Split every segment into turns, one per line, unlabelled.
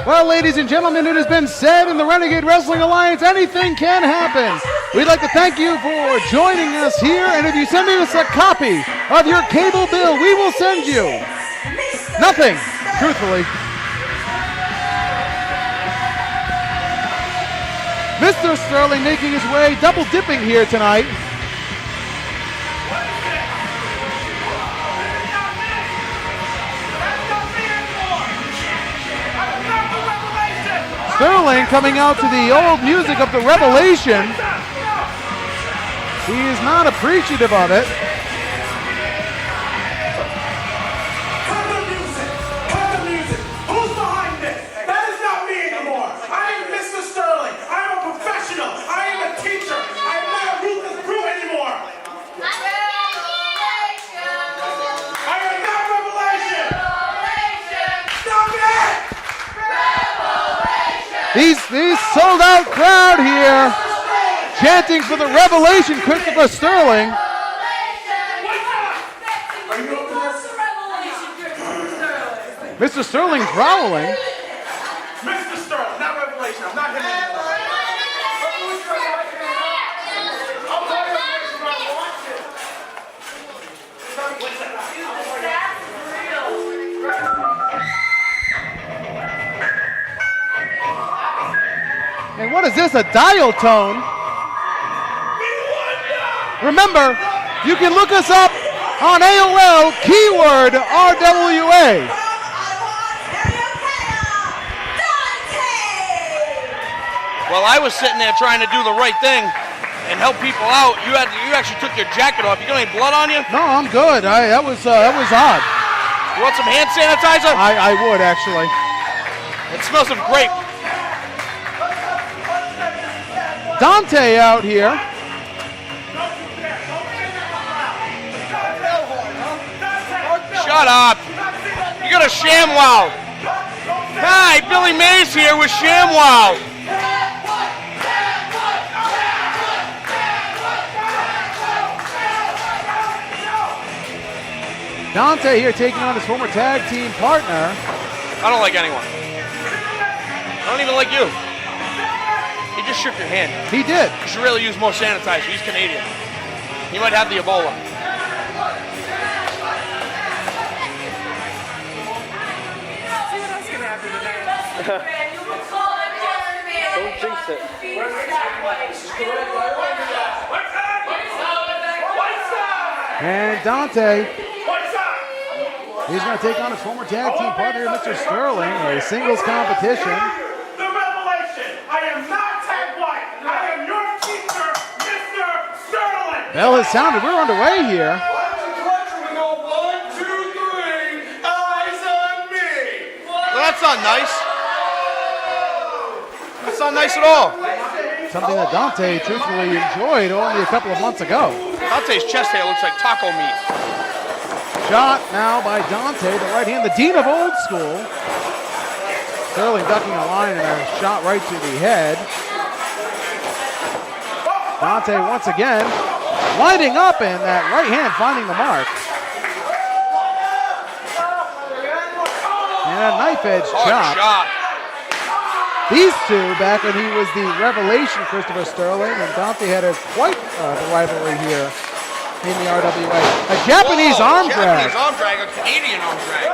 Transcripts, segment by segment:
Well, ladies and gentlemen, it has been said in the Renegade Wrestling Alliance, anything can happen. We'd like to thank you for joining us here, and if you send us a copy of your cable bill, we will send you nothing, truthfully. Mr. Sterling making his way, double dipping here tonight. Sterling coming out to the old music of the Revelation. He is not appreciative of it.
Cut the music! Cut the music! Who's behind this? That is not me anymore. I am Mr. Sterling. I am a professional. I am a teacher. I am not a ruthless brute anymore. I am not Revelation. Stop it!
These sold out crowd here chanting for the Revelation, Christopher Sterling. Mr. Sterling growling.
Mr. Sterling, not Revelation. I'm not him anymore.
And what is this, a dial tone? Remember, you can look us up on AOL, keyword RWA.
Well, I was sitting there trying to do the right thing and help people out. You actually took your jacket off. You got any blood on you?
No, I'm good. That was odd.
You want some hand sanitizer?
I would, actually.
It smells of grape.
Dante out here.
Shut up. You got a ShamWow. Hi, Billy Mays here with ShamWow.
Dante here taking on his former tag team partner.
I don't like anyone. I don't even like you. He just shook your hand.
He did.
You should really use more sanitizer. He's Canadian. He might have the Ebola.
Don't jinx it.
And Dante, he's going to take on his former tag team partner, Mr. Sterling, a singles competition.
The Revelation. I am not Ted White. I am your teacher, Mr. Sterling.
Bell has sounded. We're underway here.
Well, that's not nice. That's not nice at all.
Something that Dante truthfully enjoyed only a couple of months ago.
Dante's chest hair looks like taco meat.
Shot now by Dante, the right hand, the dean of old school. Sterling ducking a line and a shot right to the head. Dante once again winding up, and that right hand finding the mark. And a knife edge chop. These two, back when he was the Revelation Christopher Sterling, and Dante had quite the rivalry here in the RWA. A Japanese arm drag.
Japanese arm drag, a Canadian arm drag.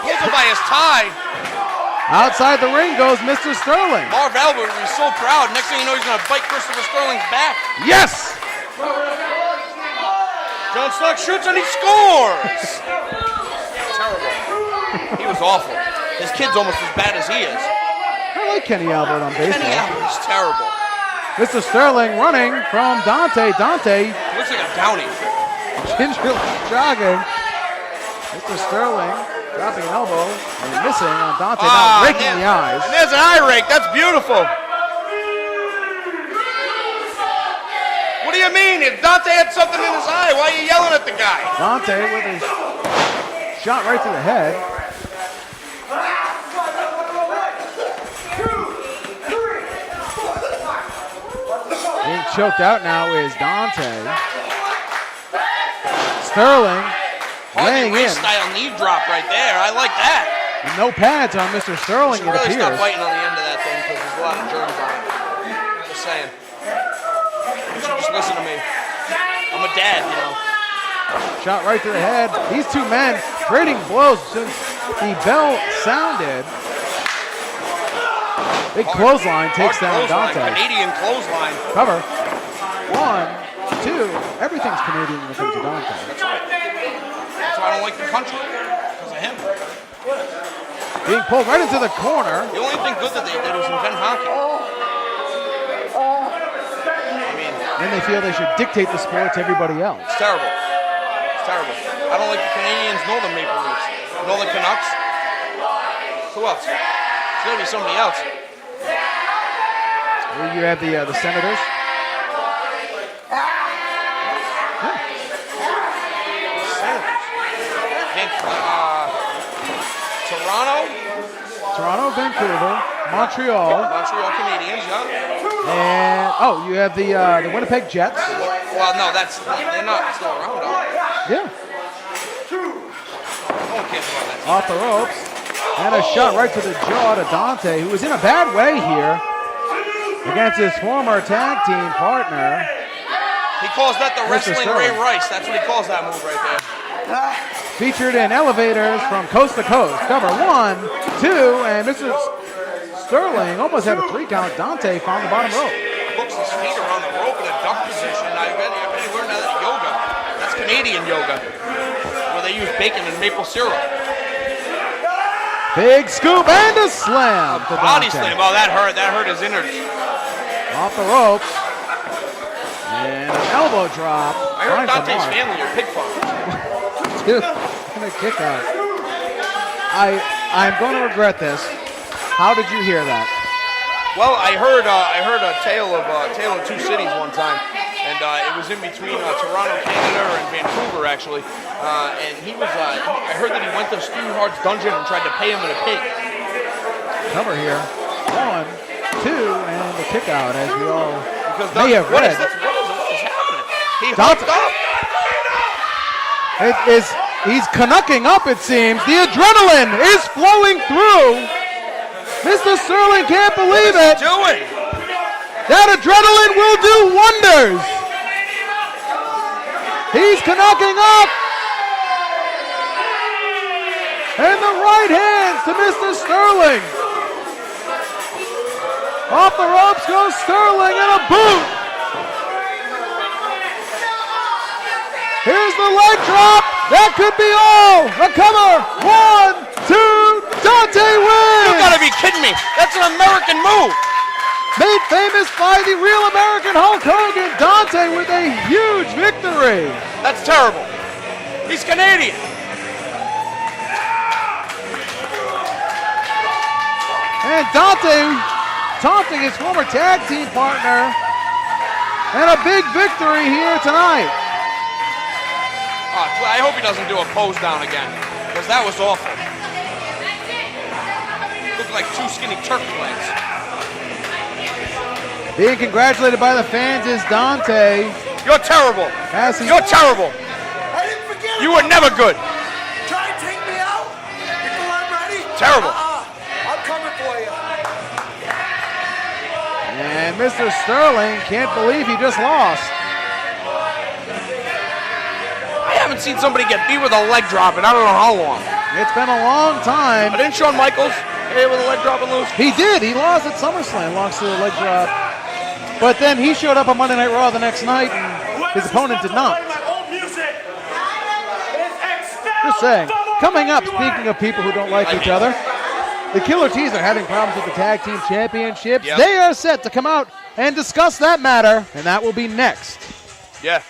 Pulls him by his tie.
Outside the ring goes Mr. Sterling.
Marv Albert will be so proud. Next thing you know, he's going to bite Christopher Sterling's back.
Yes!
John Snook shoots and he scores! Terrible. He was awful. His kid's almost as bad as he is.
I like Kenny Albert on baseball.
Kenny Albert's terrible.
Mr. Sterling running from Dante. Dante
He looks like a downy.
gingerly jogging. Mr. Sterling dropping an elbow and missing on Dante, now raking the eyes.
And there's an eye rake. That's beautiful. What do you mean? If Dante had something in his eye, why are you yelling at the guy?
Dante with his shot right to the head. Being choked out now is Dante. Sterling laying in.
Style knee drop right there. I like that.
And no pads on Mr. Sterling, it
Really
appears.
stop biting on the end of that thing because there's a lot of germs on it. Just saying. You should just listen to me. I'm a dad, you know.
Shot right to the head. These two men trading blows since the bell sounded. Big clothesline takes down
clothesline,
Dante.
Canadian clothesline.
Cover. 1, 2. Everything's Canadian when it comes to Dante.
That's right. That's why I don't like the country. Because of him.
Being pulled right into the corner.
The only thing good that they did was invent hockey. I mean,
Then they feel they should dictate the sport to everybody else.
it's terrible. It's terrible. I don't like the Canadians nor the Maple Leafs. Nor the Canucks. Who else? It's going to be somebody else.
Here you have the Senators. Toronto, Vancouver, Montreal.
Montreal Canadiens, yeah.
And you have the Winnipeg Jets.
Well, no, they're not still around, though.
Yeah.
No one cares about that.
Off the ropes. And a shot right to the jaw to Dante, who was in a bad way here against his former tag team partner.
He calls that the
Mr.
wrestling
Sterling.
Ray Rice. That's what he calls that move right there.
Featured in elevators from coast to coast. Cover 1, 2, and Mr. Sterling almost had a 3 count. Dante found the bottom rope.
Hooks his feet around the rope in a duck position. I bet he learned that at yoga. That's Canadian yoga, where they use bacon and maple syrup.
Big scoop and a slam to
Body
Dante.
slam. Oh, that hurt. That hurt his innards.
Off the ropes. And an elbow drop.
I heard
Finds the
Dante's
mark.
family are pig farmers.
Dude, and a kick out. I'm going to regret this. How did you hear that?
Well, I heard a tale of two cities one time, and it was in between Toronto, Canada, and Vancouver actually. And he was I heard that he went to Stu Hart's dungeon and tried to pay him in a pig.
Cover here. 1, 2, and the kick out as we all
Because
may have
what
read.
is happening? He
Dante-
hooked up.
He's canucking up, it seems. The adrenaline is flowing through. Mr. Sterling can't believe it.
Doing.
That adrenaline will do wonders. He's canucking up. And the right hands to Mr. Sterling. Off the ropes goes Sterling and a boot. Here's the leg drop. That could be all. A cover. 1, 2. Dante wins.
You gotta be kidding me. That's an American move.
Made famous by the real American Hulk Hogan, Dante with a huge victory.
That's terrible. He's Canadian.
And Dante taunting his former tag team partner. And a big victory here tonight.
I hope he doesn't do a pose down again, because that was awful. Looked like two skinny turkey legs.
Being congratulated by the fans is Dante.
You're terrible. You're terrible.
I didn't forget
You were never good.
Try and take me out before I'm ready.
Terrible.
I'm coming for you.
And Mr. Sterling can't believe he just lost.
I haven't seen somebody get beat with a leg drop in I don't know how long.
It's been a long time.
But didn't Shawn Michaels hit with a leg drop and lose?
He did. He lost at SummerSlam, lost to the leg drop. But then he showed up on Monday Night Raw the next night, and his opponent did not. Just saying. Coming up, speaking of people who don't like each other, the Killer T's are having problems with the Tag Team Championships.
Yep.
They are set to come out and discuss that matter, and that will be next.
Yeah.